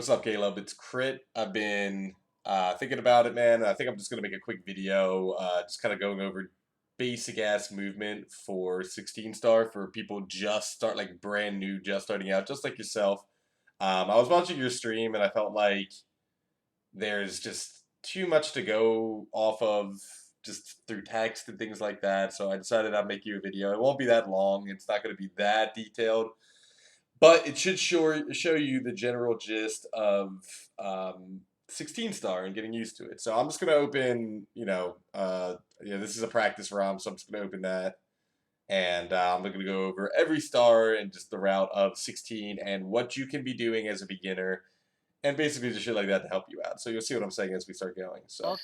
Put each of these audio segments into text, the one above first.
What's up, Caleb? It's Crit. I've been thinking about it, man. I think I'm just gonna make a quick video, just kind of going over basic ass movement for 16 star for people just start like brand new, just starting out, just like yourself. I was watching your stream and I felt like there's just too much to go off of just through text and things like that. So I decided I'd make you a video. It won't be that long. It's not going to be that detailed. But it should show you the general gist of 16 star and getting used to it. So I'm just going to open, this is a practice ROM, so I'm just going to open that. And I'm going to go over every star and just the route of 16 and what you can be doing as a beginner. And basically just shit like that to help you out. So you'll see what I'm saying as we start going. So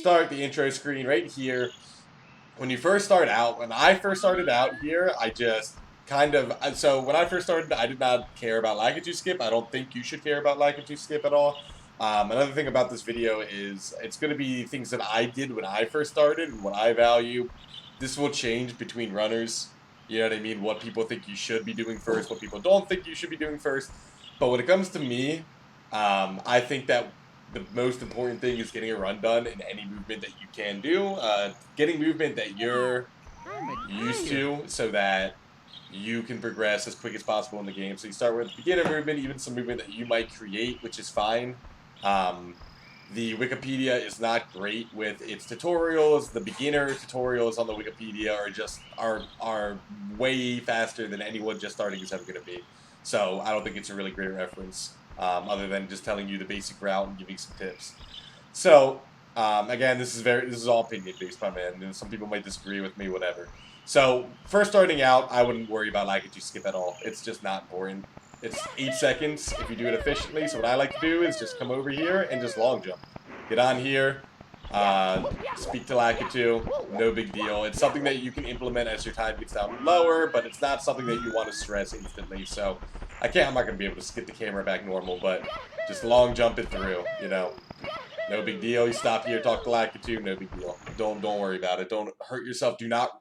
start the intro screen right here. When you first start out, when I first started out here, I just so when I first started, I did not care about Lakitu skip. I don't think you should care about Lakitu skip at all. Another thing about this video is it's going to be things that I did when I first started and what I value. This will change between runners. You know what I mean? What people think you should be doing first, what people don't think you should be doing first. But when it comes to me, I think that the most important thing is getting a run done in any movement that you can do. Getting movement that you're used to so that you can progress as quick as possible in the game. So you start with beginner movement, even some movement that you might create, which is fine. The Wikipedia is not great with its tutorials. The beginner tutorials on the Wikipedia are way faster than anyone just starting is ever going to be. So I don't think it's a really great reference, other than just telling you the basic route and giving some tips. So again, this is all opinion based, my man. Some people might disagree with me, whatever. So first starting out, I wouldn't worry about Lakitu skip at all. It's just not important. It's 8 seconds if you do it efficiently. So what I like to do is just come over here and just long jump. Get on here, speak to Lakitu, no big deal. It's something that you can implement as your time gets down lower, but it's not something that you want to stress instantly. So I'm not going to be able to skip the camera back normal, but just long jump it through, you know. No big deal. You stop here, talk to Lakitu, no big deal. Don't worry about it. Don't hurt yourself. Do not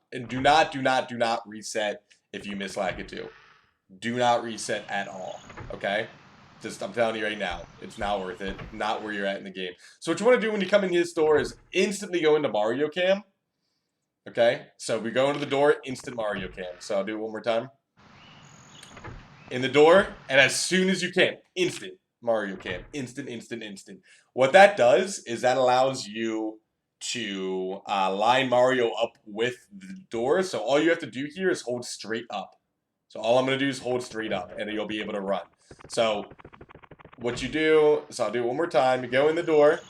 reset if you miss Lakitu. Do not reset at all. Okay? I'm telling you right now, it's not worth it. Not where you're at in the game. So what you want to do when you come into this door is instantly go into Mario Cam. Okay? So we go into the door, instant Mario Cam. So I'll do it one more time. In the door, and as soon as you can, instant Mario Cam. Instant. What that does is that allows you to line Mario up with the door. So all you have to do here is hold straight up. So all I'm going to do is hold straight up, and you'll be able to run. So what you do, so I'll do it one more time. You go in the door,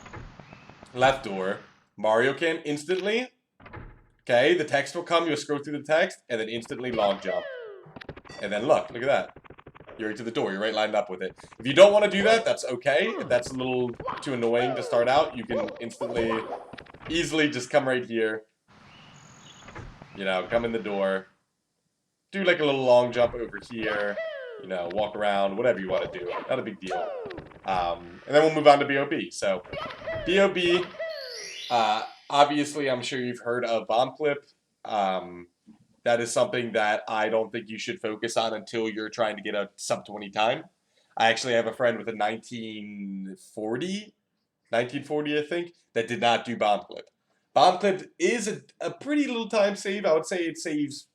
left door, Mario Cam instantly. Okay, the text will come. You'll scroll through the text, and then instantly long jump. And then look at that. You're right to the door. You're right lined up with it. If you don't want to do that, that's okay. If that's a little too annoying to start out, you can easily just come right here. You know, come in the door. Do like a little long jump over here. You know, walk around, whatever you want to do. Not a big deal. And then we'll move on to BOB. So, BOB, obviously, I'm sure you've heard of Bomb Clip. That is something that I don't think you should focus on until you're trying to get a sub 20 time. I actually have a friend with a 1940, I think, that did not do Bomb Clip. Bomb Clip is a pretty little time save. I would say it saves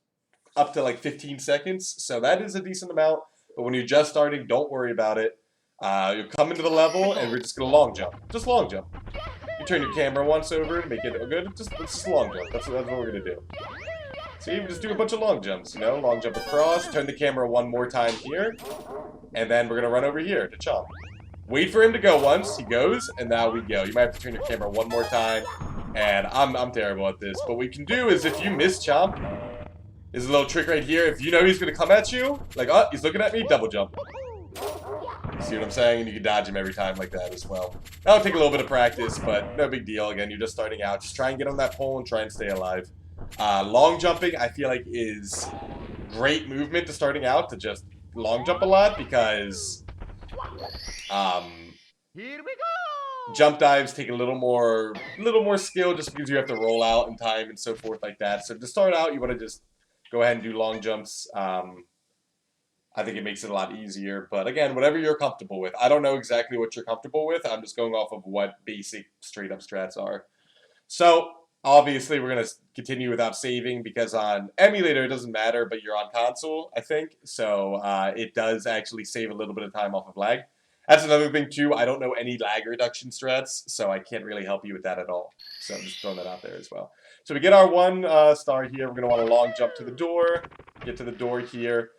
up to like 15 seconds, so that is a decent amount. But when you're just starting, don't worry about it. You'll come into the level, and we're just going to long jump. Just long jump. You turn your camera once over to make it good. It's just long jump. That's what we're going to do. So you just do a bunch of long jumps, you know? Long jump across, turn the camera one more time here, and then we're going to run over here to Chomp. Wait for him to go once, he goes, and now we go. You might have to turn your camera one more time, and I'm terrible at this. But what you can do is if you miss Chomp, is a little trick right here. If you know he's going to come at you, like, oh, he's looking at me, double jump. See what I'm saying? And you can dodge him every time like that as well. That'll take a little bit of practice, but no big deal. Again, you're just starting out. Just try and get on that pole and try and stay alive. Long jumping, I feel like, is great movement to starting out, to just long jump a lot, because Here we go! jump dives take a little more skill, just because you have to roll out in time and so forth like that. So to start out, you want to just go ahead and do long jumps. I think it makes it a lot easier. But again, whatever you're comfortable with. I don't know exactly what you're comfortable with. I'm just going off of what basic straight up strats are. So obviously we're going to continue without saving because on emulator it doesn't matter, but you're on console, I think. So it does actually save a little bit of time off of lag. That's another thing too. I don't know any lag reduction strats, so I can't really help you with that at all. So I'm just throwing that out there as well. So we get our 1 star here. We're going to want to long jump to the door. Get to the door here.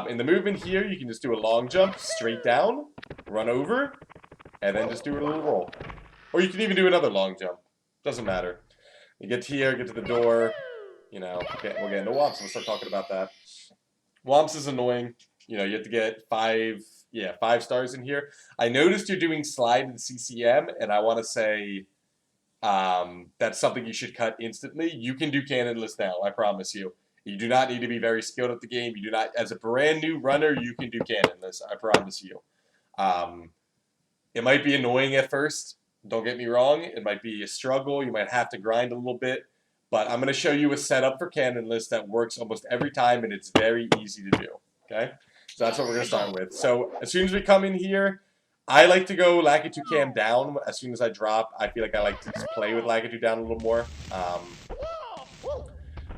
In the movement here, you can just do a long jump straight down, run over, and then just do a little roll. Or you can even do another long jump. Doesn't matter. You get here, get to the door. You know, we'll get into Womps. We'll start talking about that. Womps is annoying. You know, you have to get 5 stars in here. I noticed you're doing slide and CCM, and I want to say that's something you should cut instantly. You can do cannonless now, I promise you. You do not need to be very skilled at the game. You do not, as a brand new runner, you can do cannonless, I promise you. It might be annoying at first. Don't get me wrong. It might be a struggle. You might have to grind a little bit. But I'm going to show you a setup for cannonless that works almost every time, and it's very easy to do. Okay? So that's what we're going to start with. So as soon as we come in here, I like to go Lakitu cam down as soon as I drop. I feel like I like to just play with Lakitu down a little more.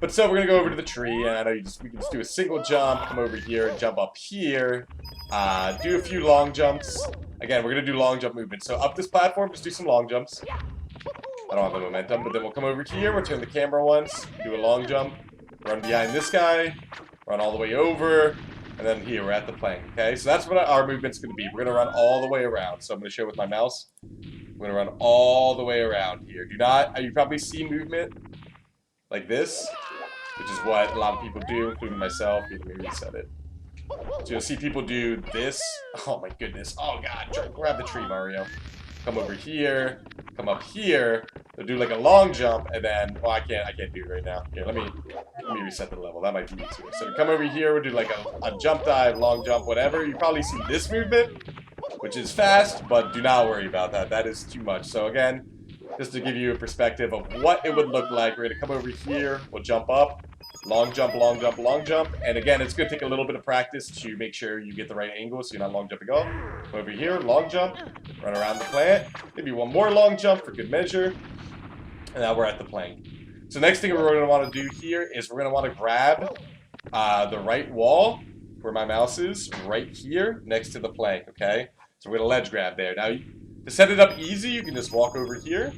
But so we're going to go over to the tree, and I know we can just do a single jump, come over here, jump up here, do a few long jumps. Again, we're going to do long jump movement. So up this platform, just do some long jumps. I don't have the momentum, but then we'll come over here, we'll turn the camera once, do a long jump, run behind this guy, run all the way over, and then here, we're at the plank, okay? So that's what our movement's going to be. We're going to run all the way around. So I'm going to show with my mouse. We're going to run all the way around here. You probably see movement like this, which is what a lot of people do, including myself. Let me reset it. So you'll see people do this. Oh my goodness. Oh god. Grab the tree, Mario. Come over here. Come up here. They'll do like a long jump, and then, well, I can't do it right now. Here, let me reset the level. That might be easier. So come over here. We'll do like a jump dive, long jump, whatever. You probably see this movement, which is fast, but do not worry about that. That is too much. So again, just to give you a perspective of what it would look like, we're going to come over here. We'll jump up. Long jump, long jump, long jump. And again, it's going to take a little bit of practice to make sure you get the right angle so you're not long jumping up. Over here, long jump, run around the plant. Maybe one more long jump for good measure. And now we're at the plank. So next thing we're going to want to do here is we're going to want to grab the right wall where my mouse is, right here next to the plank, okay? So we're going to ledge grab there. Now, to set it up easy, you can just walk over here.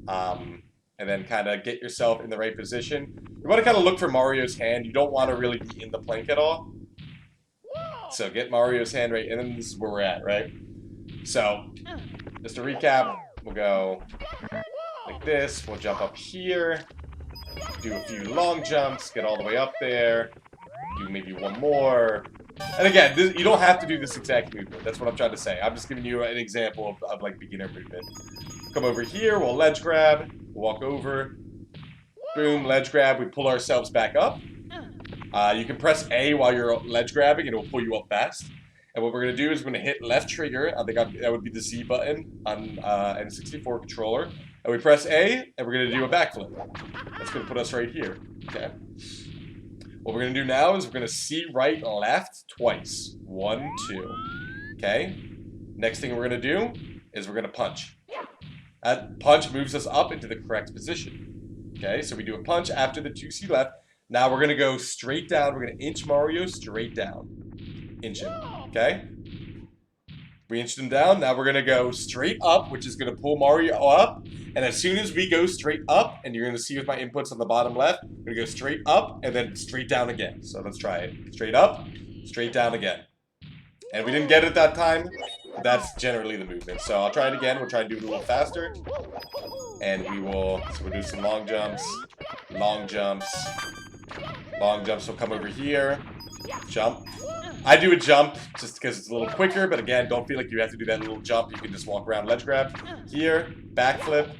And then kind of get yourself in the right position. You want to kind of look for Mario's hand. You don't want to really be in the plank at all. So get Mario's hand right, and then this is where we're at, right? So, just to recap, we'll go like this. We'll jump up here, do a few long jumps, get all the way up there, do maybe one more. And again, you don't have to do this exact movement. That's what I'm trying to say. I'm just giving you an example of like beginner movement. Come over here, we'll ledge grab, walk over, boom, ledge grab, we pull ourselves back up. You can press A while you're ledge grabbing and it will pull you up fast. And what we're going to do is we're going to hit left trigger, I think that would be the Z button on N64 controller. And we press A, and we're going to do a backflip. That's going to put us right here, okay? What we're going to do now is we're going to C right left twice. 1, 2, okay? Next thing we're going to do is we're going to punch. That punch moves us up into the correct position. Okay, so we do a punch after the 2C left. Now we're going to go straight down. We're going to inch Mario straight down. Inch him. Okay? We inched him down. Now we're going to go straight up, which is going to pull Mario up. And as soon as we go straight up, and you're going to see with my inputs on the bottom left, we're going to go straight up and then straight down again. So let's try it. Straight up, straight down again. And we didn't get it that time. That's generally the movement. So I'll try it again. We'll try and do it a little faster. And we'll do some long jumps. Long jumps. Long jumps will come over here. Jump. I do a jump just because it's a little quicker, but again, don't feel like you have to do that little jump. You can just walk around ledge grab. Here, backflip.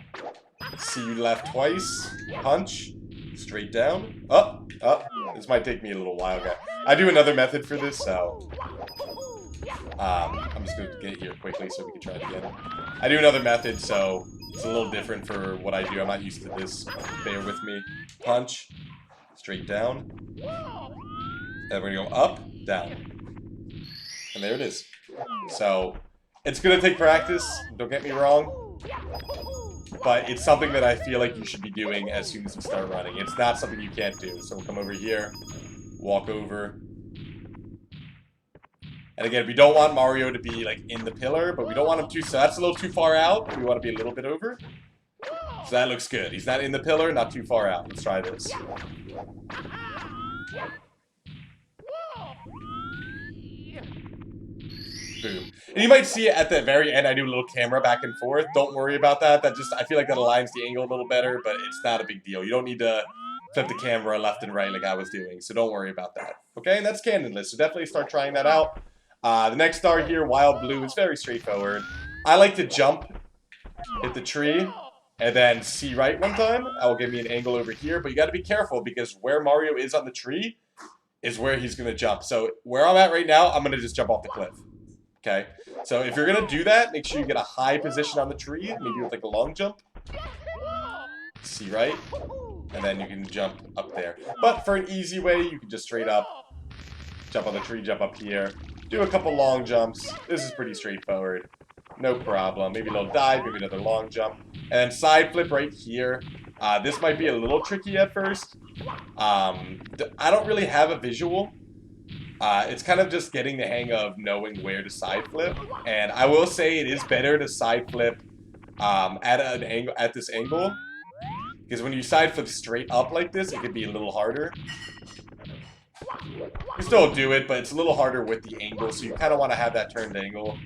See you left twice. Punch. Straight down. Up. Up. This might take me a little while, guys. I do another method for this, so I'm just going to get here quickly so we can try it again. I do another method, so it's a little different for what I do. I'm not used to this. Bear with me. Punch. Straight down. And we're gonna go up, down. And there it is. So, it's gonna take practice, don't get me wrong. But it's something that I feel like you should be doing as soon as you start running. It's not something you can't do. So we'll come over here, walk over. And again, we don't want Mario to be like in the pillar, but we don't want him to, so that's a little too far out. We want to be a little bit over. So that looks good. He's not in the pillar, not too far out. Let's try this. Boom. And you might see it at the very end. I do a little camera back and forth. Don't worry about that. That just, I feel like that aligns the angle a little better, but it's not a big deal. You don't need to flip the camera left and right like I was doing, so don't worry about that. Okay, and that's Canonless, so definitely start trying that out. The next star here, Wild Blue, is very straightforward. I like to jump, hit the tree, and then see right one time. That will give me an angle over here, but you got to be careful because where Mario is on the tree is where he's going to jump. So where I'm at right now, I'm going to just jump off the cliff. Okay, so if you're going to do that, make sure you get a high position on the tree, maybe with like a long jump. See right? And then you can jump up there. But for an easy way, you can just straight up jump on the tree, jump up here. Do a couple long jumps. This is pretty straightforward. No problem. Maybe a little dive, maybe another long jump. And then side flip right here. This might be a little tricky at first. I don't really have a visual. It's kind of just getting the hang of knowing where to side flip. And I will say it is better to side flip at this angle. Because when you side flip straight up like this, it can be a little harder. You still do it, but it's a little harder with the angle, so you kind of want to have that turned angle.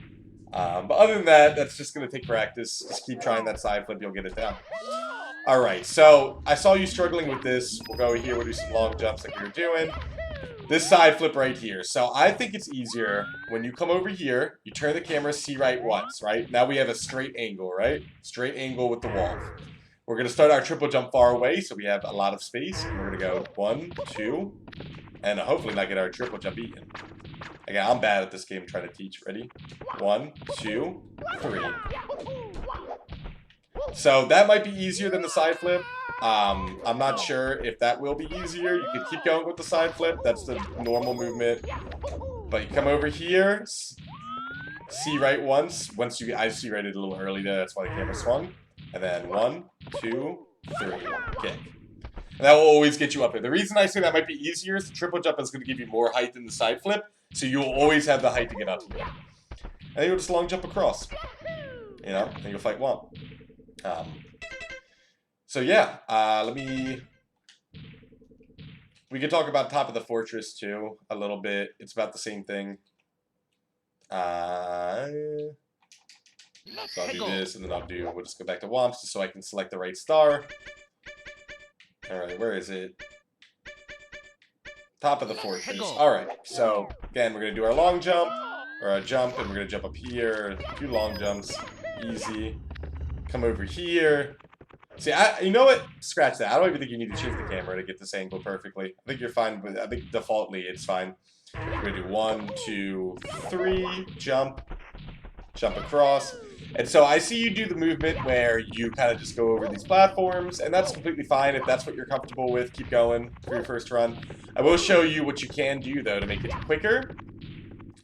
But other than that, that's just going to take practice. Just keep trying that side flip, you'll get it down. Alright, so I saw you struggling with this. We'll go here, we'll do some long jumps like we were doing. This side flip right here. So I think it's easier when you come over here, you turn the camera, see right once, right? Now we have a straight angle, right? Straight angle with the wall. We're going to start our triple jump far away, so we have a lot of space. And we're going to go 1, 2, and hopefully not get our triple jump eaten. Again, I'm bad at this game trying to teach. Ready? 1, 2, 3. So that might be easier than the side flip. I'm not sure if that will be easier. You could keep going with the side flip. That's the normal movement. But you come over here, see right once. I see right it a little early there. That's why the camera swung. And then 1, 2, 3. Kick. And that will always get you up there. The reason I say that might be easier is the triple jump is going to give you more height than the side flip. So you will always have the height to get up here. And then you'll just long jump across. You know, and you'll fight one. So yeah, we could talk about Top of the Fortress too, a little bit. It's about the same thing. So I'll do this, and then we'll just go back to Womps so I can select the right star. Alright, where is it? Top of the Fortress. Alright, so again, we're going to do our long jump, or a jump, and we're going to jump up here. 2 long jumps. Easy. Come over here. See, you know what? Scratch that. I don't even think you need to change the camera to get this angle perfectly. I think you're fine with, I think defaultly it's fine. We're going to do 1, 2, 3, jump across. And so I see you do the movement where you kind of just go over these platforms, and that's completely fine if that's what you're comfortable with. Keep going for your first run. I will show you what you can do, though, to make it quicker.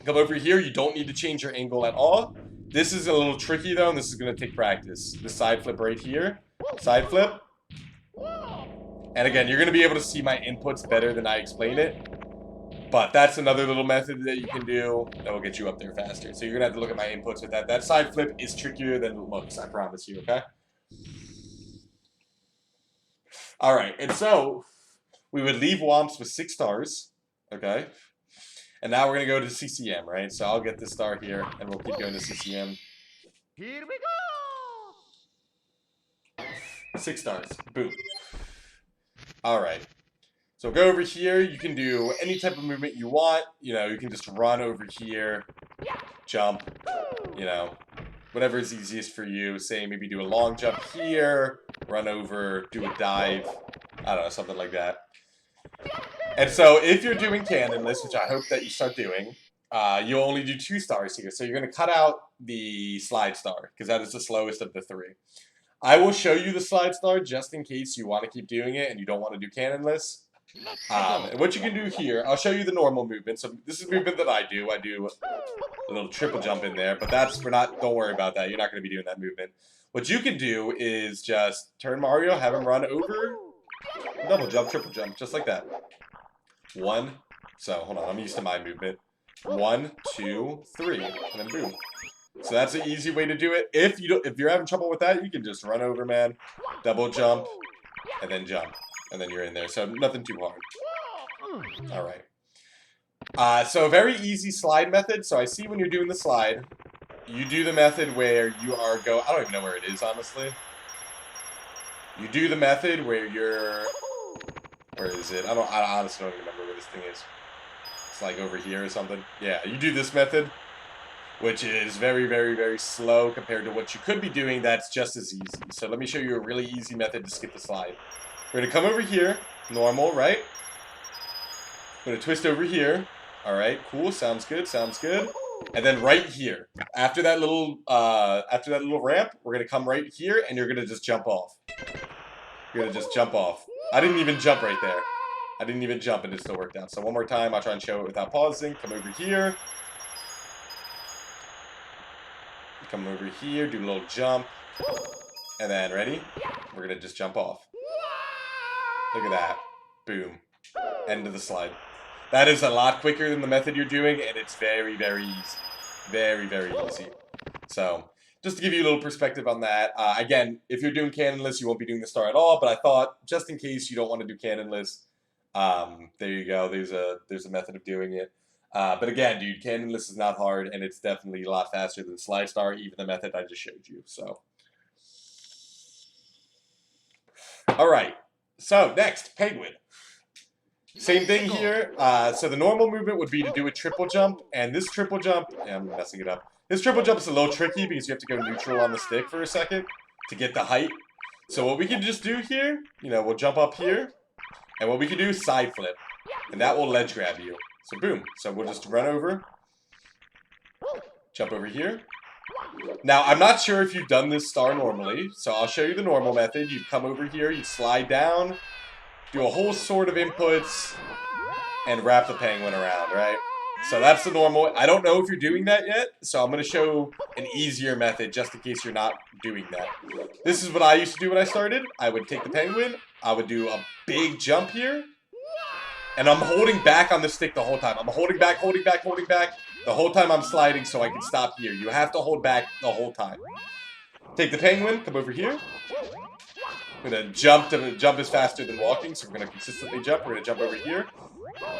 Come over here. You don't need to change your angle at all. This is a little tricky, though, and this is going to take practice. The side flip right here. Side flip. And again, you're going to be able to see my inputs better than I explain it. But that's another little method that you can do that will get you up there faster. So you're going to have to look at my inputs with that. That side flip is trickier than it looks, I promise you, okay? Alright, and so we would leave Womps with 6 stars, okay? And now we're going to go to CCM, right? So I'll get this star here, and we'll keep going to CCM. Here we go! 6 stars. Boom. Alright. So go over here, you can do any type of movement you want. You know, you can just run over here, jump, you know, whatever is easiest for you. Say maybe do a long jump here, run over, do a dive, I don't know, something like that. And so if you're doing Canonless, which I hope that you start doing, you'll only do 2 stars here. So you're going to cut out the slide star, because that is the slowest of the 3. I will show you the slide star just in case you want to keep doing it and you don't want to do Canonless. And what you can do here, I'll show you the normal movement. So this is movement that I do. I do a little triple jump in there, but don't worry about that. You're not going to be doing that movement. What you can do is just turn Mario, have him run over, double jump, triple jump, just like that. One, so hold on, I'm used to my movement. 1, 2, 3, and then boom. So that's an easy way to do it. If you're having trouble with that, you can just run over, man, double jump, and then jump, and then you're in there. So nothing too hard. All right. So a very easy slide method. So I see when you're doing the slide, you do the method where you are I don't even know where it is, honestly. You do the method where you're, where is it? I honestly don't even remember where this thing is. It's like over here or something. Yeah, you do this method, which is very, very, very slow compared to what you could be doing that's just as easy. So let me show you a really easy method to skip the slide. We're going to come over here, normal, right? We're going to twist over here. All right, cool, sounds good, sounds good. And then right here, after that little ramp, we're going to come right here, and you're going to just jump off. You're going to just jump off. I didn't even jump right there. I didn't even jump, and it still worked out. So one more time, I'll try and show it without pausing. Come over here. Come over here, do a little jump. And then, ready? We're going to just jump off. Look at that. Boom. End of the slide. That is a lot quicker than the method you're doing, and it's very, very easy. Very, very easy. So, just to give you a little perspective on that, again, if you're doing cannonless, you won't be doing the star at all, but I thought, just in case you don't want to do cannonless, there you go, there's a method of doing it. But again, dude, cannonless is not hard, and it's definitely a lot faster than slide star, even the method I just showed you, so. Alright, so next, penguin. Same thing here. So the normal movement would be to do a triple jump, and this triple jump, I'm messing it up. This triple jump is a little tricky because you have to go neutral on the stick for a second to get the height. So what we can just do here, we'll jump up here, and what we can do is side flip, and that will ledge grab you. So boom. So we'll just run over, jump over here. Now, I'm not sure if you've done this star normally, so I'll show you the normal method. You come over here, you slide down, do a whole sort of inputs, and wrap the penguin around, right? So that's the normal. I don't know if you're doing that yet, so I'm going to show an easier method just in case you're not doing that. This is what I used to do when I started. I would take the penguin, I would do a big jump here, and I'm holding back on the stick the whole time. I'm holding back, holding back, holding back. The whole time I'm sliding so I can stop here. You have to hold back the whole time. Take the penguin, come over here. I'm going to jump is faster than walking, so we're going to consistently jump. We're going to jump over here.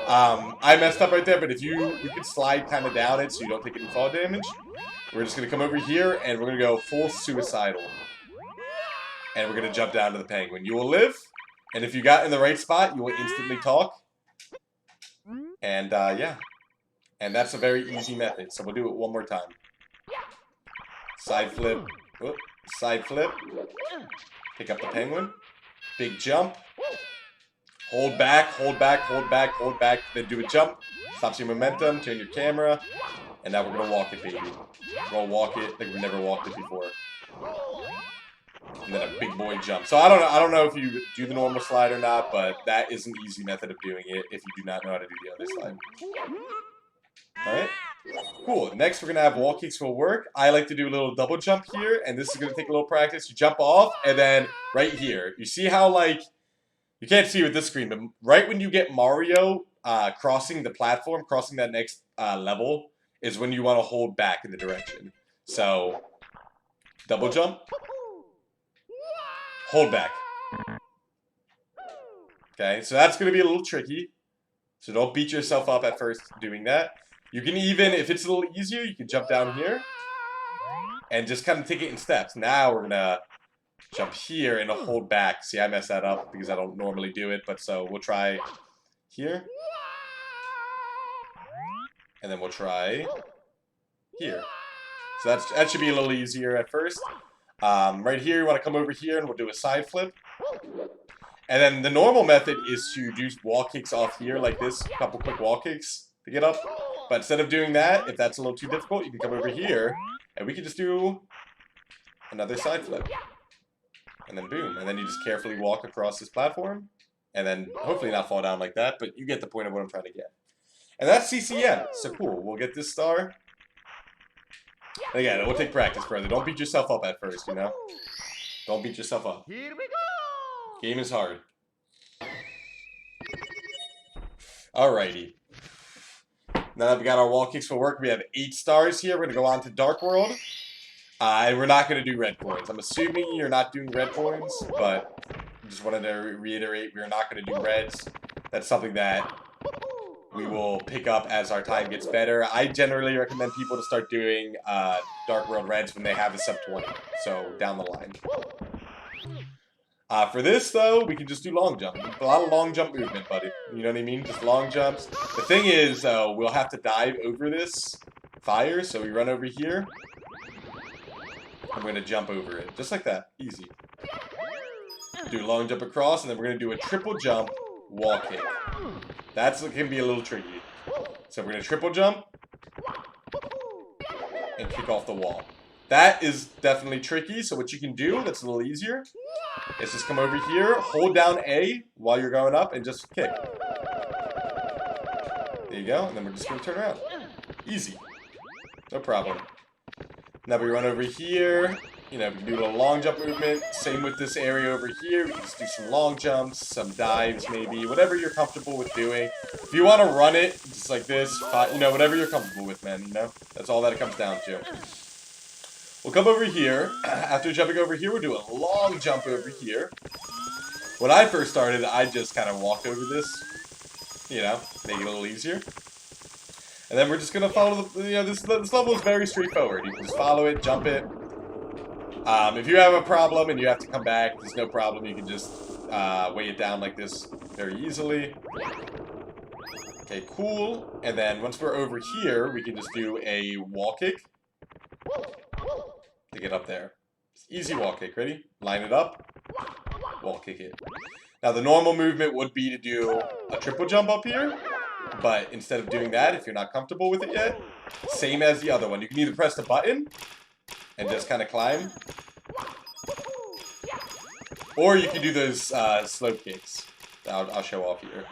I messed up right there, but if you can slide kind of down it so you don't take any fall damage. We're just going to come over here, and we're going to go full suicidal. And we're going to jump down to the penguin. You will live, and if you got in the right spot, you will instantly talk. And, yeah. And that's a very easy method, so we'll do it one more time. Side flip. Whoop. Side flip. Pick up the penguin. Big jump. Hold back, hold back, hold back, hold back. Then do a jump. Stops your momentum. Turn your camera. And now we're going to walk it, baby. We're going to walk it like we've never walked it before. And then a big boy jump. So I don't know if you do the normal slide or not, but that is an easy method of doing it if you do not know how to do the other slide. Alright? Cool. Next, we're going to have wall kicks will work. I like to do a little double jump here, and this is going to take a little practice. You jump off, and then right here. You see how, like, you can't see with this screen, but right when you get Mario crossing the platform, crossing that next level, is when you want to hold back in the direction. So, double jump. Hold back. Okay, so that's going to be a little tricky. So don't beat yourself up at first doing that. You can even, if it's a little easier, you can jump down here. And just kind of take it in steps. Now we're going to jump here and hold back. See, I messed that up because I don't normally do it. But so we'll try here. And then we'll try here. So that should be a little easier at first. Right here, you want to come over here and we'll do a side flip. And then the normal method is to do wall kicks off here like this. A couple quick wall kicks to get up. But instead of doing that, if that's a little too difficult, you can come over here. And we can just do another side flip. And then boom. And then you just carefully walk across this platform. and then hopefully not fall down like that, but you get the point of what I'm trying to get. And that's CCM, so cool. We'll get this star. And again, it will take practice, brother. Don't beat yourself up at first, you know? Don't beat yourself up. Here we go! Game is hard. Alrighty. Now that we got our wall kicks for work, we have 8 stars here. We're going to go on to Dark World. And we're not going to do red coins. I'm assuming you're not doing red coins, but just wanted to reiterate, we're not going to do reds. That's something that we will pick up as our time gets better. I generally recommend people to start doing Dark World reds when they have a sub 20, so down the line. For this, though, we can just do long jump. A lot of long jump movement, buddy. You know what I mean? Just long jumps. The thing is, we'll have to dive over this fire, so we run over here. I'm going to jump over it, just like that. Easy. Do a long jump across, and then we're going to do a triple jump wall kick. That's going to be a little tricky. So we're going to triple jump and kick off the wall. That is definitely tricky, so what you can do that's a little easier is just come over here, hold down A while you're going up, and just kick. There you go, and then we're just going to turn around. Easy. No problem. Now we run over here, you know, we can do a little long jump movement. Same with this area over here. We can just do some long jumps, some dives maybe, whatever you're comfortable with doing. If you want to run it, just like this, you know, whatever you're comfortable with, man, you know? That's all that it comes down to. We'll come over here. After jumping over here, we'll do a long jump over here. When I first started, I just kind of walked over this, you know, make it a little easier. And then we're just going to follow the, you know, this level is very straightforward. You can just follow it, jump it. If you have a problem and you have to come back, there's no problem. You can just weigh it down like this very easily. Okay, cool. And then once we're over here, we can just do a wall kick to get up there. Easy wall kick. Ready? Line it up. Wall kick it. Now, the normal movement would be to do a triple jump up here. But instead of doing that, if you're not comfortable with it yet, same as the other one. You can either press the button and just kind of climb. Or you can do those slope kicks. I'll show off here.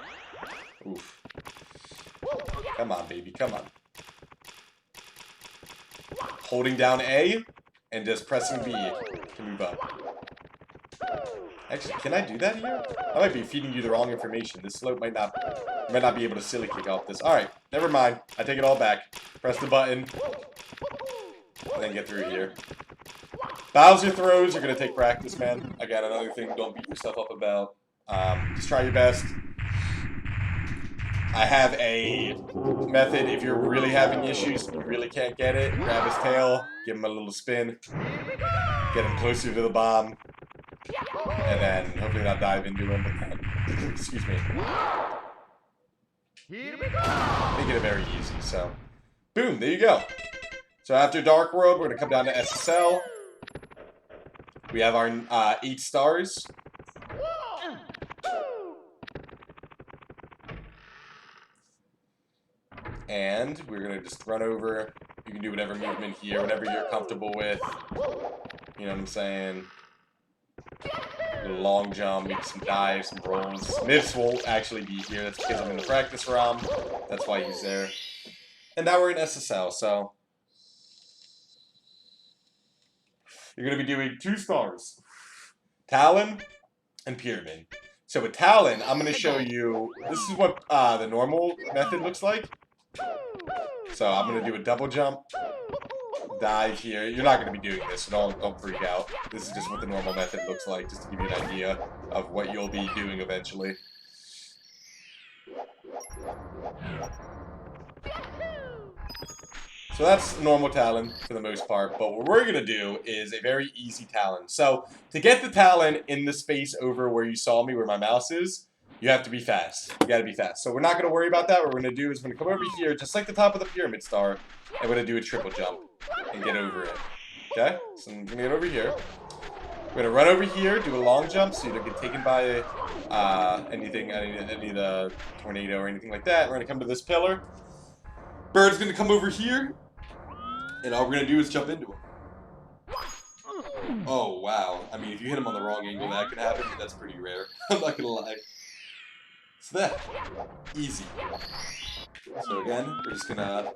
Oof. Come on, baby. Come on. Holding down A and just pressing B to move up. Actually, can I do that here? I might be feeding you the wrong information. This slope might not be able to silly kick off this. Alright, never mind. I take it all back. Press the button. And then get through here. Bowser throws are going to take practice, man. Again, another thing don't beat yourself up about. Just try your best. I have a method if you're really having issues and you really can't get it. Grab his tail, give him a little spin, get him closer to the bomb, and then hopefully not dive into him. Excuse me. Make it very easy, so. Boom, there you go. So after Dark World, we're going to come down to SSL. We have our 8 stars. And we're going to just run over. You can do whatever movement here, whatever you're comfortable with. You know what I'm saying? A little long jump, maybe some dives, some rolls. Miffs won't actually be here. That's because I'm in the practice ROM. That's why he's there. And now we're in SSL, so you're going to be doing 2 stars. Talon and Pyramid. So with Talon, I'm going to show you, this is what the normal method looks like. So I'm going to do a double jump, dive here. You're not going to be doing this, so don't freak out. This is just what the normal method looks like, just to give you an idea of what you'll be doing eventually. So that's normal Talon for the most part, but what we're going to do is a very easy Talon. So to get the Talon in the space over where you saw me, where my mouse is, you have to be fast. You got to be fast. So we're not going to worry about that. What we're going to do is we're going to come over here, just like the top of the pyramid star, and we're going to do a triple jump and get over it. Okay? So I'm going to get over here. We're going to run over here, do a long jump, so you don't get taken by anything, any of the tornado or anything like that. We're going to come to this pillar. Bird's going to come over here. And all we're going to do is jump into him. Oh, wow. I mean, if you hit him on the wrong angle, that could happen, but that's pretty rare. I'm not going to lie. So there. Easy. So again, we're just gonna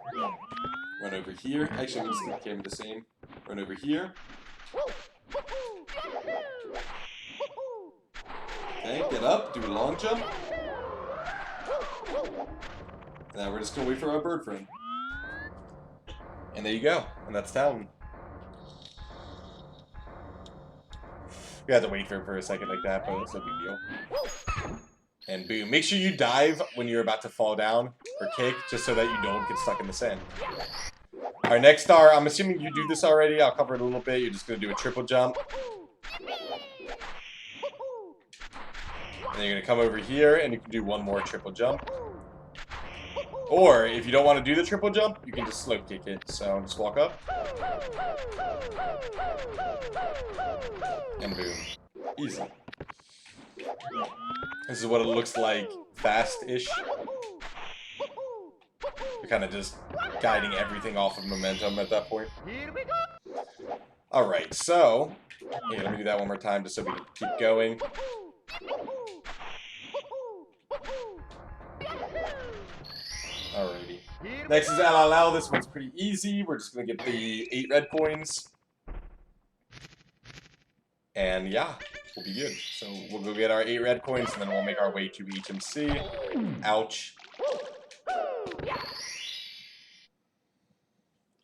run over here. Actually, I'm just gonna keep the same. Run over here. Okay, get up, do a long jump. And now we're just gonna wait for our bird friend. And there you go. And that's town. We had to wait for it for a second like that, but it's no big deal. And boom. Make sure you dive when you're about to fall down or kick, just so that you don't get stuck in the sand. Our next star, I'm assuming you do this already. I'll cover it a little bit. You're just going to do a triple jump. And then you're going to come over here, and you can do one more triple jump. Or, if you don't want to do the triple jump, you can just slope kick it. So, just walk up. And boom. Easy. This is what it looks like fast-ish. You're kind of just guiding everything off of momentum at that point. Alright, so... Hey, let me do that one more time just so we can keep going. Alrighty. Next is LLL. This one's pretty easy. We're just going to get the 8 red coins. And yeah, we'll be good. So we'll go get our 8 red coins, and then we'll make our way to HMC. Ouch.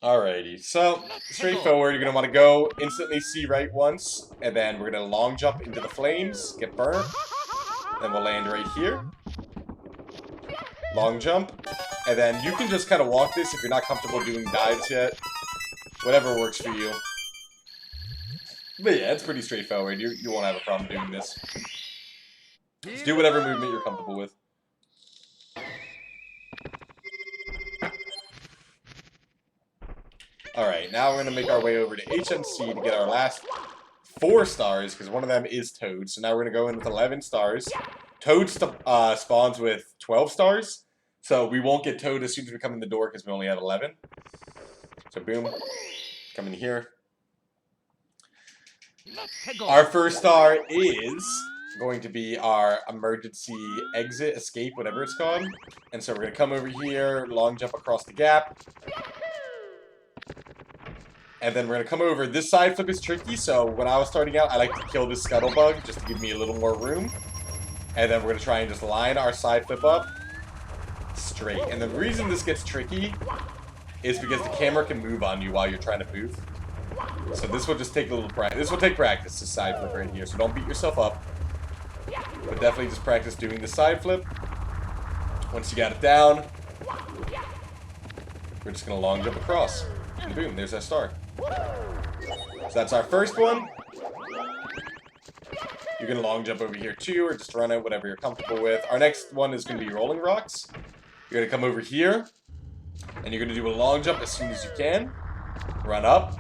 Alrighty, so straightforward. You're going to want to go instantly C right once, and then we're going to long jump into the flames, get burnt. Then we'll land right here. Long jump. And then you can just kind of walk this if you're not comfortable doing dives yet. Whatever works for you. But yeah, it's pretty straightforward. You won't have a problem doing this. Just do whatever movement you're comfortable with. Alright, now we're going to make our way over to HMC to get our last 4 stars, because one of them is Toad. So now we're going to go in with 11 stars. Toad spawns with 12 stars. So we won't get Toad as soon as we come in the door because we only have 11. So boom. Come in here. Our first star is going to be our emergency exit, escape, whatever it's called. And so we're going to come over here, long jump across the gap. And then we're going to come over. This side flip is tricky, so when I was starting out, I like to kill this scuttlebug just to give me a little more room. And then we're going to try and just line our side flip up straight. And the reason this gets tricky is because the camera can move on you while you're trying to move. So this will just take a little practice. This will take practice, this side flip right here. So don't beat yourself up. But definitely just practice doing the side flip. Once you got it down, we're just going to long jump across. And boom, there's our star. So that's our first one. You can long jump over here too, or just run it, whatever you're comfortable with. Our next one is going to be rolling rocks. You're going to come over here, and you're going to do a long jump as soon as you can. Run up.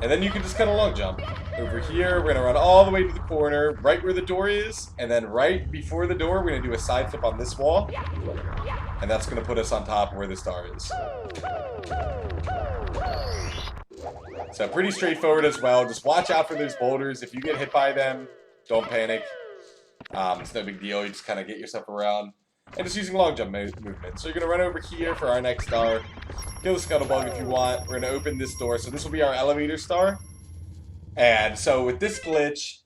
And then you can just kind of long jump. Over here, we're going to run all the way to the corner, right where the door is, and then right before the door, we're going to do a side flip on this wall. And that's going to put us on top where the star is. So pretty straightforward as well. Just watch out for those boulders. If you get hit by them, don't panic. It's no big deal. You just kind of get yourself around. And just using long jump movement. So you're going to run over here for our next star. Kill the scuttlebug if you want. We're going to open this door. So this will be our elevator star. And so with this glitch,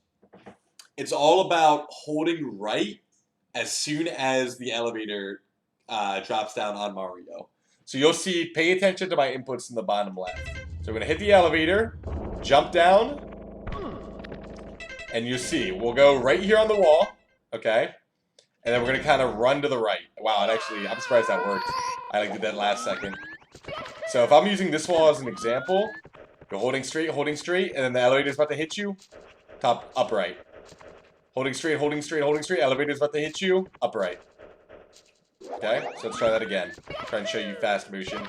it's all about holding right as soon as the elevator drops down on Mario. So you'll see, pay attention to my inputs in the bottom left. So we're going to hit the elevator, jump down, and you see, we'll go right here on the wall, okay? And then we're going to kind of run to the right. Wow, it actually, I'm surprised that worked. I did that last second. So if I'm using this wall as an example, go holding straight, and then the elevator's about to hit you, top, upright. Holding straight, elevator's about to hit you, upright. Okay, so let's try that again. Try and show you fast motion.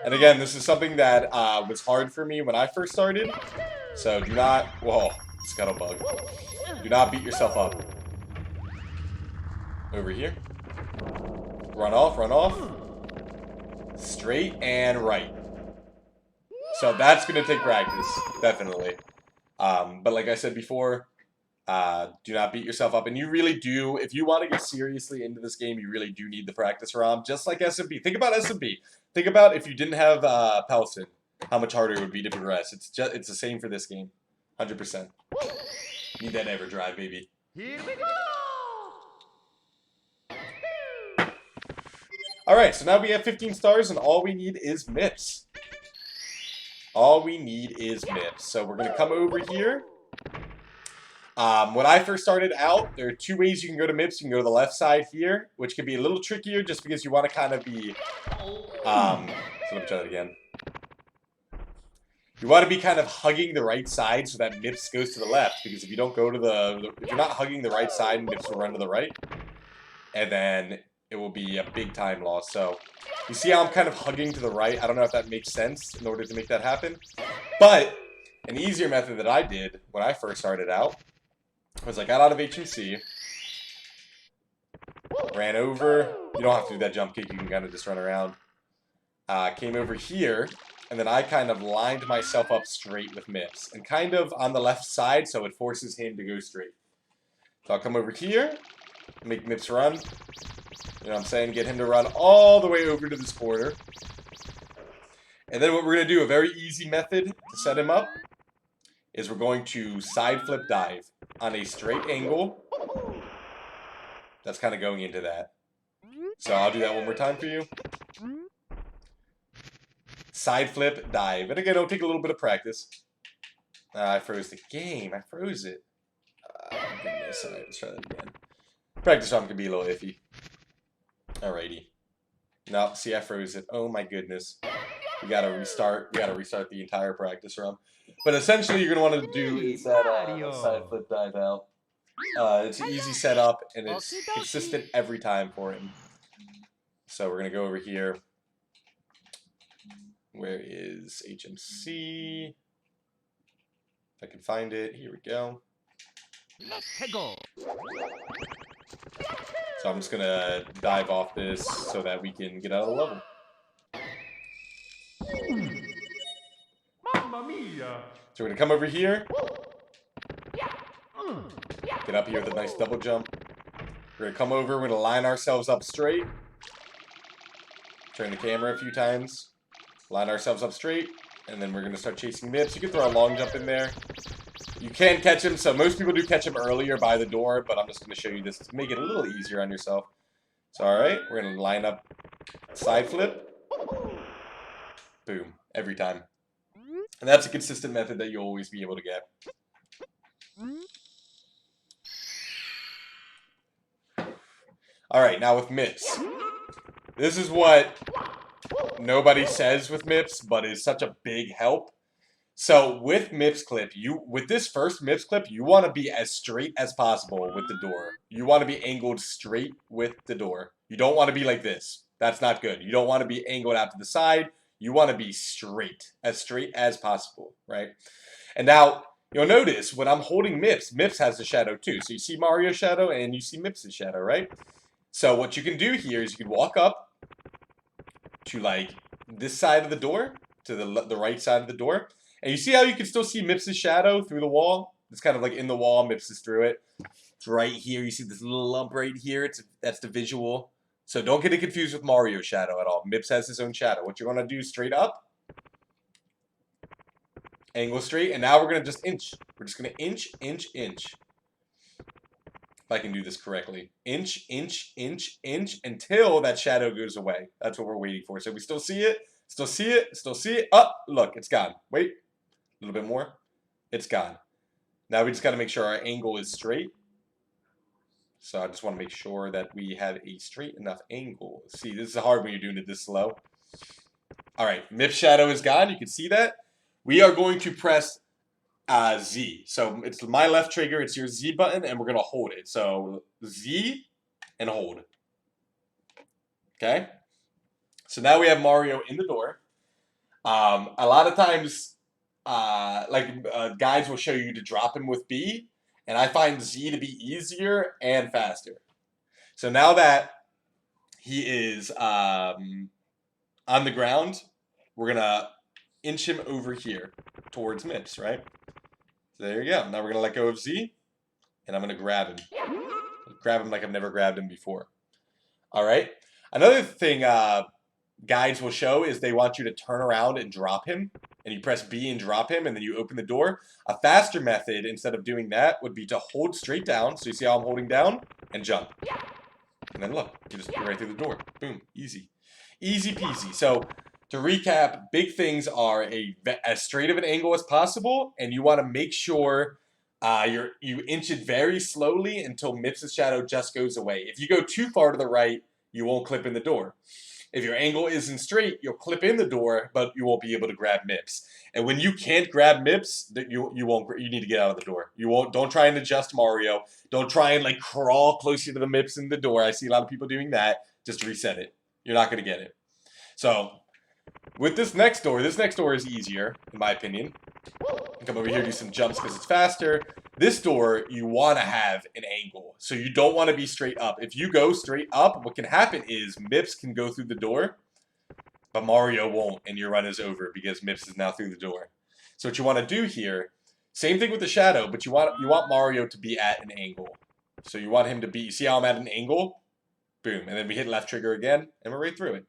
And again, this is something that was hard for me when I first started. So do not, whoa, scuttlebug. Do not beat yourself up. Over here. Run off. Straight and right. So that's going to take practice, definitely. But like I said before, Do not beat yourself up. And you really do, if you want to get seriously into this game, you really do need the practice ROM, just like SMP. Think about SMP. Think about if you didn't have Pelson, how much harder it would be to progress. It's the same for this game. 100%. Need that EverDrive, baby. Here we go! Alright, so now we have 15 stars, and all we need is MIPS. All we need is MIPS. So we're going to come over here. When I first started out, there are two ways you can go to MIPS. You can go to the left side here, which can be a little trickier just because you want to kind of be... so let me try that again. You want to be kind of hugging the right side so that MIPS goes to the left, because if you don't go to if you're not hugging the right side, MIPS will run to the right, and then it will be a big time loss. So you see how I'm kind of hugging to the right? I don't know if that makes sense in order to make that happen. But an easier method that I did when I first started out was I got out of HMC, ran over. You don't have to do that jump kick. You can kind of just run around. Came over here, and then I kind of lined myself up straight with MIPS. And kind of on the left side, so it forces him to go straight. So I'll come over here, make MIPS run. You know what I'm saying? Get him to run all the way over to this border. And then what we're going to do, a very easy method to set him up, is we're going to side flip dive on a straight angle. That's kind of going into that. So I'll do that one more time for you. Side flip dive. And again, it'll take a little bit of practice. I froze the game. I froze it. Goodness. Alright, let's try that again. Practice ROM can be a little iffy. Alrighty. No, see, I froze it. Oh my goodness. We gotta restart. We gotta restart the entire practice ROM. But essentially, you're gonna want to do is that side flip dive out. It's an easy setup, and it's consistent every time for him. So we're gonna go over here. Where is HMC? If I can find it, here we go. Let's go! So I'm just gonna dive off this so that we can get out of the level. Mamma mia! So we're gonna come over here. Get up here with a nice double jump. We're gonna come over, we're gonna line ourselves up straight. Turn the camera a few times. Line ourselves up straight. And then we're gonna start chasing MIPS. You can throw a long jump in there. You can catch him, so most people do catch him earlier by the door, but I'm just gonna show you this to make it a little easier on yourself. So alright, we're gonna line up side flip. Boom. Every time. And that's a consistent method that you'll always be able to get. Alright, now with MIPS. This is what nobody says with MIPS, but is such a big help. So with MIPS clip, with this first MIPS clip, you want to be as straight as possible with the door. You want to be angled straight with the door. You don't want to be like this. That's not good. You don't want to be angled out to the side. You want to be straight as possible, right? And now, you'll notice when I'm holding MIPS, MIPS has the shadow too. So you see Mario's shadow and you see MIPS' shadow, right? So what you can do here is you can walk up to like this side of the door, to the right side of the door. And you see how you can still see MIPS' shadow through the wall? It's kind of like in the wall, MIPS is through it. It's right here. You see this little lump right here? That's the visual. So don't get it confused with Mario's shadow at all. MIPS has his own shadow. What you're going to do straight up. Angle straight. And now we're going to just inch. We're just going to inch, inch, inch. If I can do this correctly. Inch, inch, inch, inch until that shadow goes away. That's what we're waiting for. So we still see it. Still see it. Still see it. Oh, look. It's gone. Wait. A little bit more. It's gone. Now we just got to make sure our angle is straight. So I just want to make sure that we have a straight enough angle. See, this is hard when you're doing it this slow. All right, MIPS shadow is gone. You can see that. We are going to press Z. So it's my left trigger. It's your Z button, and we're going to hold it. So Z and hold. Okay? So now we have Mario in the door. A lot of times, guides will show you to drop him with B. And I find Z to be easier and faster. So now that he is on the ground, we're going to inch him over here towards MIPS, right? So there you go. Now we're going to let go of Z. and I'm gonna grab him. Grab him like I've never grabbed him before. All right. Another thing guides will show is they want you to turn around and drop him, and you press B and drop him, and then you open the door. A faster method, instead of doing that, would be to hold straight down. So you see how I'm holding down? And jump. And then look, you just get right through the door. Boom, easy. Easy peasy. So to recap, big things are as straight of an angle as possible, and you want to make sure you inch it very slowly until Mips' shadow just goes away. If you go too far to the right, you won't clip in the door. If your angle isn't straight, you'll clip in the door, but you won't be able to grab Mips. And when you can't grab Mips, you need to get out of the door. Don't try and adjust Mario. Don't try and like crawl closer to the Mips in the door. I see a lot of people doing that. Just reset it. You're not gonna get it. So with this next door is easier, in my opinion. Come over here, do some jumps because it's faster. This door, you want to have an angle. So you don't want to be straight up. If you go straight up, what can happen is Mips can go through the door, but Mario won't, and your run is over because Mips is now through the door. So what you want to do here, same thing with the shadow, but you want Mario to be at an angle. So you want him to be, you see how I'm at an angle? Boom. And then we hit left trigger again, and we're right through it.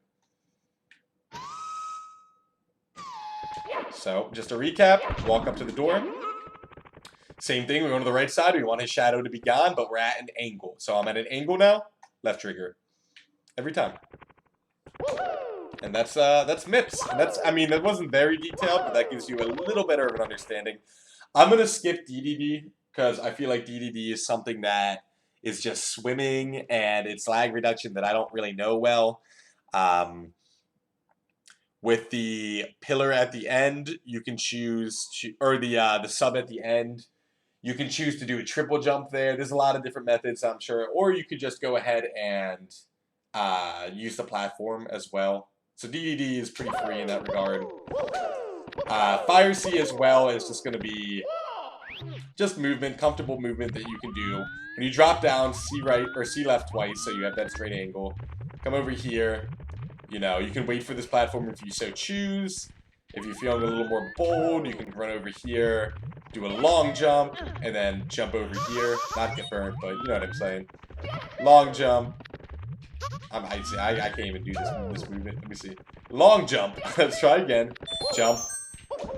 So, just to recap, walk up to the door. Same thing, we go to the right side, we want his shadow to be gone, but we're at an angle. So I'm at an angle now, left trigger. Every time. And that's Mips. And I mean, that wasn't very detailed, but that gives you a little better of an understanding. I'm going to skip DDD, because I feel like DDD is something that is just swimming, and it's lag reduction that I don't really know well. With the pillar at the end, you can choose, or the sub at the end, you can choose to do a triple jump there. There's a lot of different methods, I'm sure. Or you could just go ahead and use the platform as well. So DDD is pretty free in that regard. Fire C as well is just going to be just movement, comfortable movement that you can do. When you drop down, C right or C left twice, so you have that straight angle. Come over here. You know, you can wait for this platform if you so choose. If you're feeling a little more bold, you can run over here, do a long jump, and then jump over here. Not get burned, but you know what I'm saying. Long jump. I can't even do this movement. Let me see. Long jump. Let's try again. Jump. And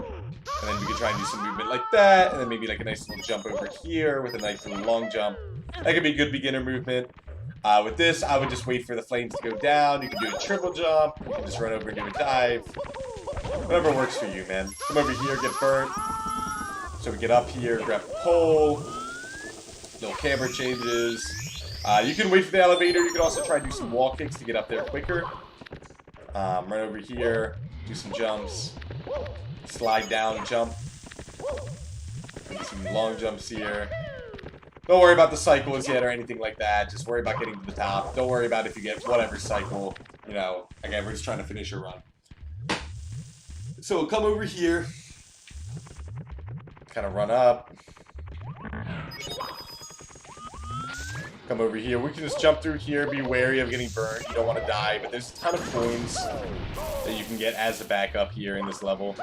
then we can try and do some movement like that, and then maybe like a nice little jump over here with a nice little long jump. That could be a good beginner movement. With this, I would just wait for the flames to go down. You can do a triple jump. You can just run over and do a dive. Whatever works for you, man. Come over here, get burnt. So we get up here, grab the pole. Little camera changes. You can wait for the elevator. You can also try and do some wall kicks to get up there quicker. Run over here, do some jumps. Slide down, jump. Do some long jumps here. Don't worry about the cycles yet or anything like that. Just worry about getting to the top. Don't worry about if you get whatever cycle. You know, again, we're just trying to finish your run. So we'll come over here. Kind of run up. Come over here. We can just jump through here. Be wary of getting burned. You don't want to die. But there's a ton of coins that you can get as a backup here in this level.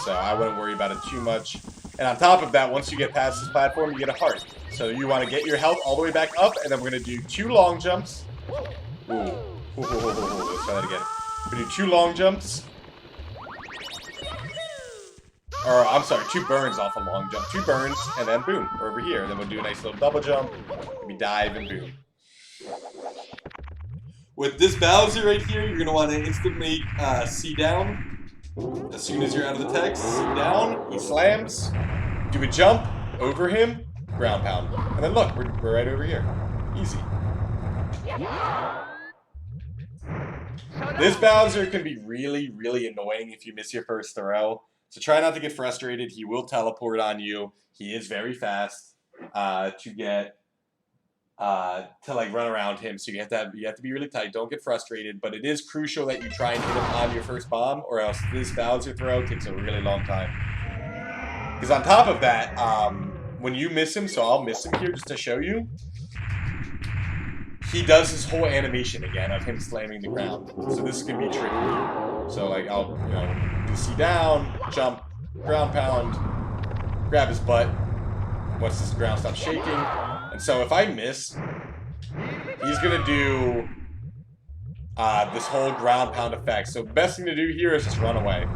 So I wouldn't worry about it too much. And on top of that, once you get past this platform, you get a heart. So you want to get your health all the way back up, and then we're going to do 2 long jumps. Ooh. Let's try that again. We do 2 long jumps. Or, I'm sorry, 2 burns off a long jump. 2 burns, and then boom, we're over here. Then we'll do a nice little double jump. We dive, and boom. With this Bowser right here, you're going to want to instantly C down. As soon as you're out of the text, C down, he slams. Do a jump, over him, ground pound. And then look, we're right over here. Easy. This Bowser can be really, really annoying if you miss your first throw. So try not to get frustrated. He will teleport on you. He is very fast to like run around him. So you have to be really tight. Don't get frustrated. But it is crucial that you try and hit him on your first bomb, or else this Bowser throw takes a really long time. Because on top of that, when you miss him, so I'll miss him here just to show you. He does his whole animation again of him slamming the ground. So this can be tricky. So like I'll do C down, jump, ground pound, grab his butt, once this ground stops shaking. And so if I miss, he's gonna do this whole ground pound effect. So the best thing to do here is just run away.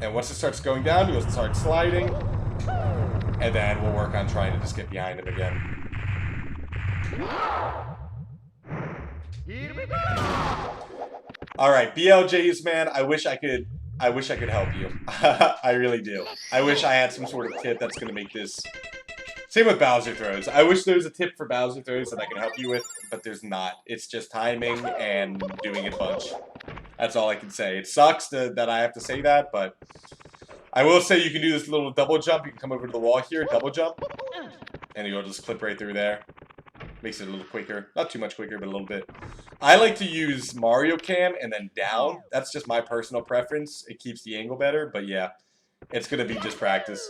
And once it starts going down, you'll start sliding. And then we'll work on trying to just get behind him again. Alright, BLJs, man, I wish I could help you. I really do. I wish I had some sort of tip that's gonna make this. Same with Bowser throws. I wish there was a tip for Bowser throws that I can help you with, but there's not. It's just timing and doing it a bunch. That's all I can say. It sucks that I have to say that, but I will say you can do this little double jump. You can come over to the wall here, double jump, and you'll just clip right through there. Makes it a little quicker. Not too much quicker, but a little bit. I like to use Mario Cam and then down. That's just my personal preference. It keeps the angle better, but yeah, it's going to be just practice.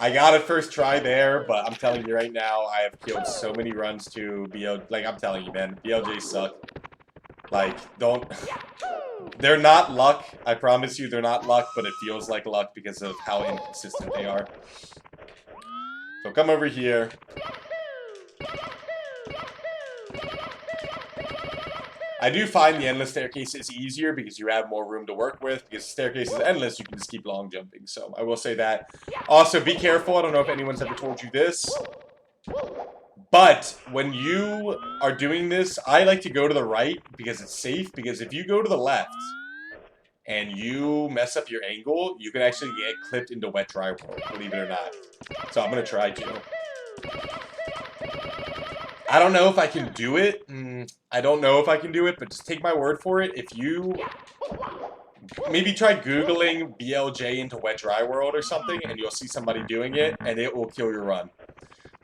I got it first try there, but I'm telling you right now, I have killed so many runs to BL. Like, I'm telling you, man, BLJs suck. Like, don't. They're not luck. I promise you, they're not luck, but it feels like luck because of how inconsistent they are. So come over here. I do find the endless staircase is easier because you have more room to work with. Because the staircase is endless, you can just keep long jumping. So I will say that. Also, be careful. I don't know if anyone's ever told you this. But when you are doing this, I like to go to the right because it's safe. Because if you go to the left and you mess up your angle, you can actually get clipped into wet dry world, believe it or not. So I'm going to try to. I don't know if I can do it. I don't know if I can do it, but just take my word for it. If you maybe try Googling BLJ into wet dry world or something, and you'll see somebody doing it, and it will kill your run.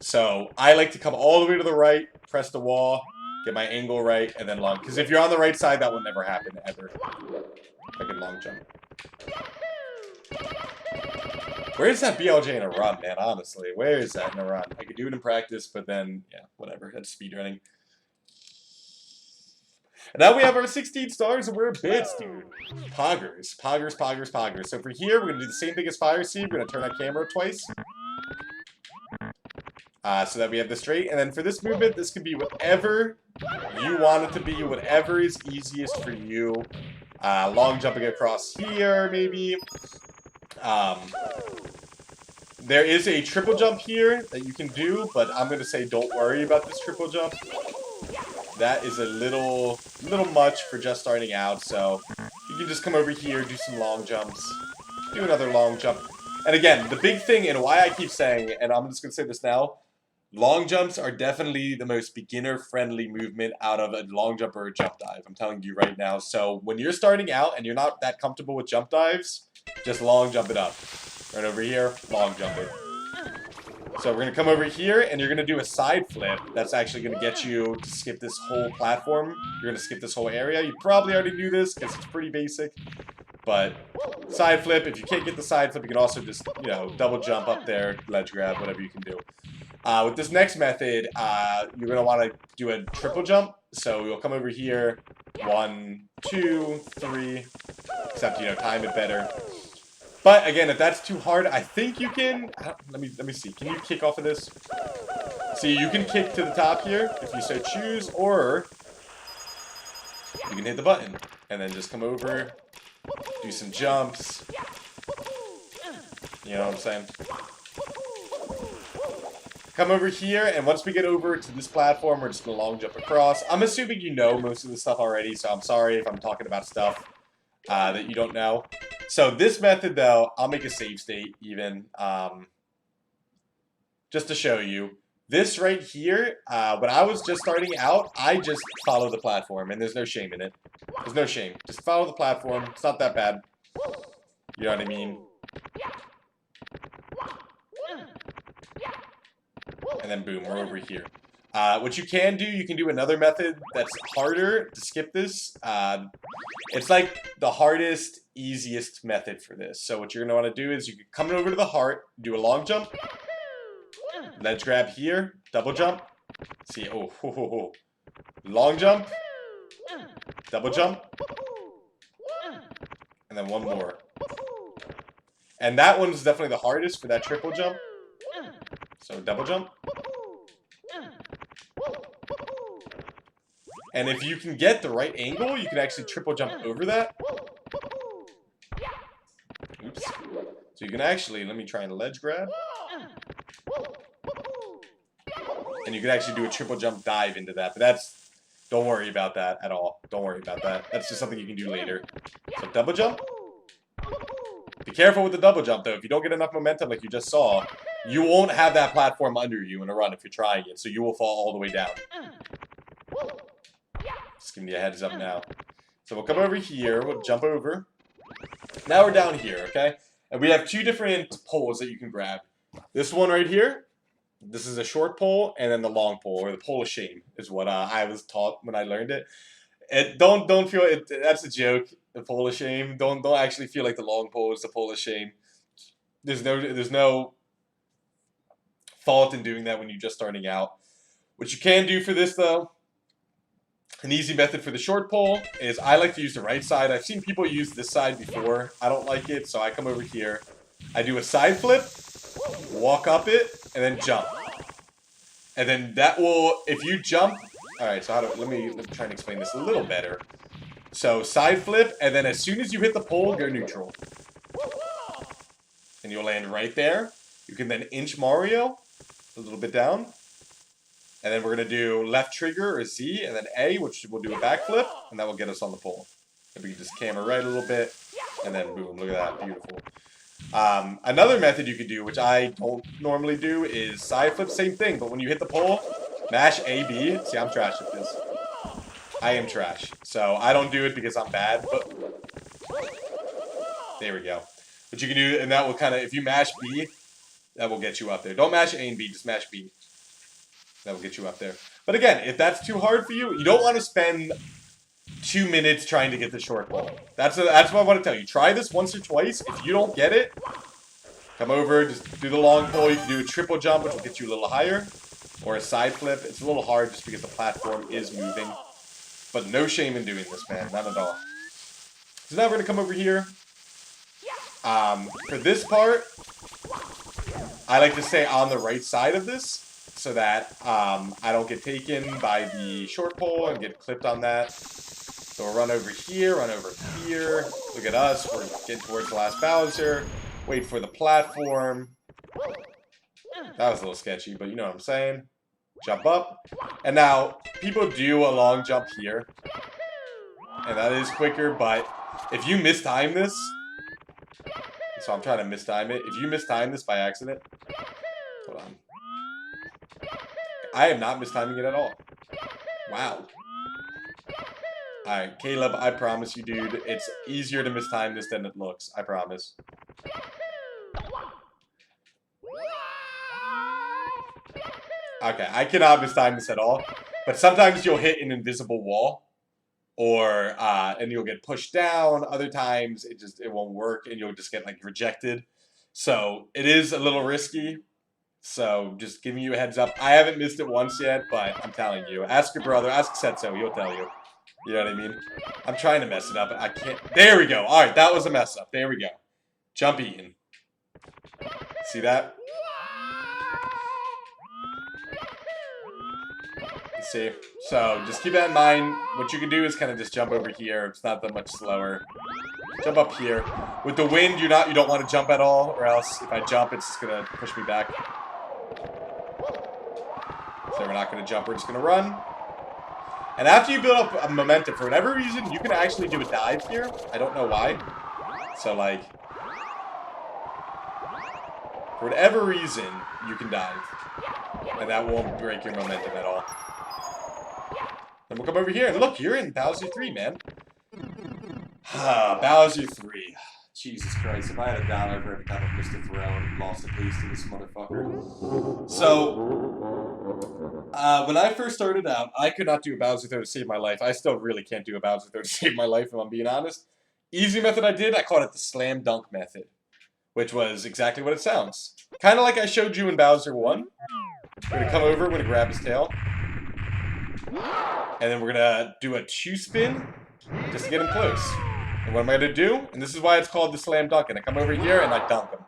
So I like to come all the way to the right, press the wall, get my angle right, and then long. Because if you're on the right side, that will never happen, ever. Fucking long jump. Where is that BLJ in a run, man? Honestly, where is that in a run? I could do it in practice, but then, yeah, whatever. That's speedrunning. And now we have our 16 stars, and we're bits, dude. Poggers. Poggers, poggers, poggers. So for here, we're going to do the same thing as Fire Seed. We're going to turn our camera twice. So that we have the straight. And then for this movement, this can be whatever you want it to be. Whatever is easiest for you. Long jumping across here, maybe. There is a triple jump here that you can do, but I'm going to say don't worry about this triple jump. That is a little much for just starting out, so you can just come over here, do some long jumps, do another long jump. And again, the big thing, and why I keep saying, and I'm just going to say this now, long jumps are definitely the most beginner-friendly movement out of a long jump or a jump dive. I'm telling you right now. So when you're starting out and you're not that comfortable with jump dives, just long jump it up. Right over here, long jump it. So we're going to come over here, and you're going to do a side flip. That's actually going to get you to skip this whole platform. You're going to skip this whole area. You probably already knew this, because it's pretty basic. But side flip, if you can't get the side flip, you can also just, you know, double jump up there, ledge grab, whatever you can do. With this next method, you're going to want to do a triple jump. So you'll come over here, 1, 2, 3, except, you know, time it better. But again, if that's too hard, I think you can. Let me see. Can you kick off of this? See, you can kick to the top here if you so choose, or you can hit the button and then just come over, do some jumps. You know what I'm saying? Come over here, and once we get over to this platform, we're just gonna long jump across. I'm assuming you know most of the stuff already, so I'm sorry if I'm talking about stuff that you don't know. So this method, though, I'll make a save state even, just to show you. This right here, when I was just starting out, I just follow the platform, and there's no shame in it. There's no shame. Just follow the platform. It's not that bad. You know what I mean? And then boom, we're over here. What you can do another method that's harder to skip this. It's like the hardest, easiest method for this. So what you're going to want to do is you can come over to the heart, do a long jump, ledge grab here, double jump. See, oh, long jump, double jump, and then one more. And that one's definitely the hardest for that triple jump. So double jump. And if you can get the right angle, you can actually triple jump over that. Oops. So you can actually, let me try and ledge grab. And you can actually do a triple jump dive into that. But that's, don't worry about that at all. Don't worry about that. That's just something you can do later. So double jump. Be careful with the double jump though. If you don't get enough momentum like you just saw, you won't have that platform under you in a run if you're trying it. So you will fall all the way down. Just giving you a heads up now. So we'll come over here. We'll jump over. Now we're down here, okay? And we have two different poles that you can grab. This one right here. This is a short pole, and then the long pole, or the pole of shame, is what I was taught when I learned it. Don't feel it. That's a joke. The pole of shame. Don't actually feel like the long pole is the pole of shame. There's no fault in doing that when you're just starting out. What you can do for this though, an easy method for the short pole is I like to use the right side. I've seen people use this side before. I don't like it, so I come over here. I do a side flip, walk up it, and then jump. And then that will, if you jump, alright, so let me try and explain this a little better. So side flip, and then as soon as you hit the pole, go neutral. And you'll land right there. You can then inch Mario a little bit down. And then we're going to do left trigger or Z, and then A, which will do a backflip, and that will get us on the pole. And we can just camera right a little bit, and then boom, look at that, beautiful. Another method you could do, which I don't normally do, is side flip, same thing, but when you hit the pole, mash A, B. See, I'm trash at this. I am trash. So I don't do it because I'm bad, but there we go. But you can do, and that will kind of, if you mash B, that will get you up there. Don't mash A and B, just mash B. That will get you up there. But again, if that's too hard for you, you don't want to spend 2 minutes trying to get the short pole. That's what I want to tell you. Try this once or twice. If you don't get it, come over, just do the long pole. You can do a triple jump, which will get you a little higher. Or a side flip. It's a little hard just because the platform is moving. But no shame in doing this, man. None at all. So now we're going to come over here. For this part, I like to stay on the right side of this, so that I don't get taken by the short pole and get clipped on that. So we'll run over here, run over here. Look at us, we're getting towards the last Bowser. Wait for the platform. That was a little sketchy, but you know what I'm saying. Jump up. And now, people do a long jump here. And that is quicker, but if you mistime this, so I'm trying to mistime it. If you mistime this by accident, hold on. I am not mistiming it at all. Wow. Alright, Caleb, I promise you, dude, it's easier to mistime this than it looks. I promise. Okay, I cannot mistime this at all. But sometimes you'll hit an invisible wall. Or, and you'll get pushed down. Other times, it won't work, and you'll just get, like, rejected. So, it is a little risky. So, just giving you a heads up. I haven't missed it once yet, but I'm telling you. Ask your brother. Ask Setso. He'll tell you. You know what I mean? I'm trying to mess it up. I can't. There we go. Alright, that was a mess up. There we go. Jump Eaton. See that? See? So, just keep that in mind. What you can do is kind of just jump over here. It's not that much slower. Jump up here. With the wind, you don't want to jump at all, or else if I jump, it's just going to push me back. So we're not going to jump, we're just going to run. And after you build up a momentum, for whatever reason, you can actually do a dive here. I don't know why. So, like, for whatever reason, you can dive. And that won't break your momentum at all. Then we'll come over here, and look, you're in Bowser 3, man. Bowser 3. Jesus Christ, if I had a dollar for every time I've missed a throw and lost a taste of this motherfucker. So, when I first started out, I could not do a Bowser throw to save my life. I still really can't do a Bowser throw to save my life, if I'm being honest. Easy method I did, I called it the slam dunk method. Which was exactly what it sounds. Kind of like I showed you in Bowser 1. We're going to come over, we're going to grab his tail. And then we're going to do a 2-spin just to get him close. And what am I going to do? And this is why it's called the slam dunk. And I come over here and I dunk him.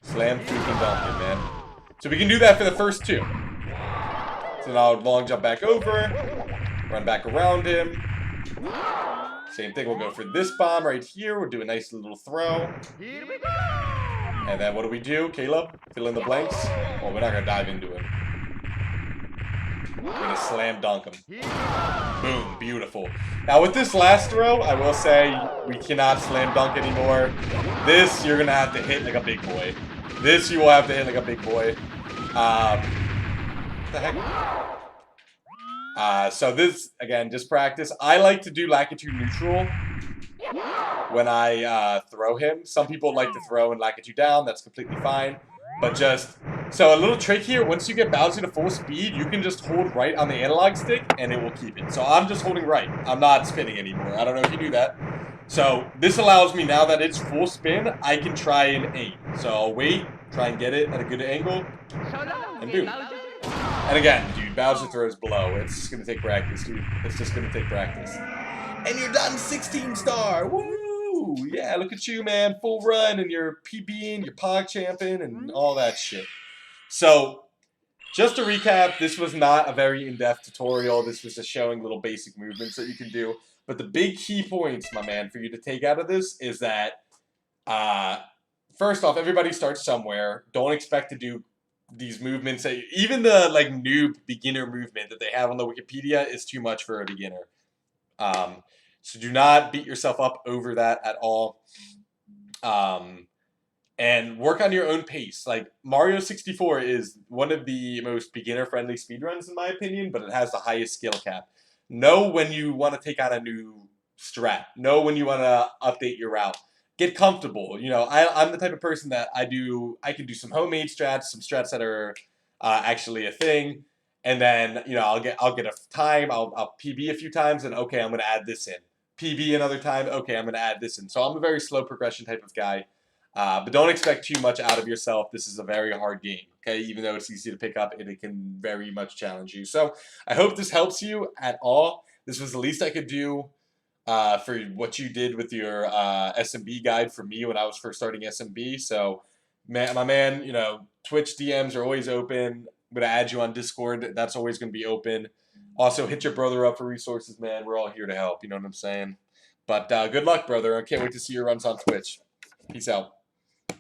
Slam freaking dunk him, man. So we can do that for the first two. So now I'll long jump back over, run back around him. Same thing, we'll go for this bomb right here. We'll do a nice little throw. Here we go! And then what do we do, Caleb? Fill in the blanks? Well, we're not going to dive into him. We're going to slam dunk him. Boom, beautiful. Now with this last throw, I will say we cannot slam dunk anymore. This, you're going to have to hit like a big boy. This, you will have to hit like a big boy. What the heck? So this, again, just practice. I like to do Lakitu neutral when I throw him. Some people like to throw and Lakitu down. That's completely fine. But just, so a little trick here, once you get Bowser to full speed, you can just hold right on the analog stick and it will keep it. So I'm just holding right. I'm not spinning anymore. I don't know if you knew that. So this allows me, now that it's full spin, I can try and aim. So I'll wait, try and get it at a good angle, and boom. And again, dude, Bowser throws below. It's just going to take practice, dude. It's just going to take practice. And you're done 16-star! Woo! Yeah, look at you, man. Full run, and you're PBing, you're Pog Champing, and all that shit. So, just to recap, this was not a very in-depth tutorial. This was just showing little basic movements that you can do. But the big key points, my man, for you to take out of this is that, first off, everybody starts somewhere. Don't expect to do these movements. Even the like noob beginner movement that they have on the Wikipedia is too much for a beginner. So do not beat yourself up over that at all. And work on your own pace. Like, Mario 64 is one of the most beginner-friendly speedruns, in my opinion, but it has the highest skill cap. Know when you want to take on a new strat. Know when you want to update your route. Get comfortable. You know, I'm the type of person that I can do some homemade strats, some strats that are actually a thing, and then, you know, I'll get a time, I'll PB a few times, and okay, I'm going to add this in. PB another time, okay, I'm going to add this in. So I'm a very slow progression type of guy. But don't expect too much out of yourself. This is a very hard game, okay? Even though it's easy to pick up, it can very much challenge you. So I hope this helps you at all. This was the least I could do for what you did with your SMB guide for me when I was first starting SMB. So, my man, you know, Twitch DMs are always open. I'm going to add you on Discord. That's always going to be open. Also, hit your brother up for resources, man. We're all here to help. You know what I'm saying? But good luck, brother. I can't wait to see your runs on Twitch. Peace out.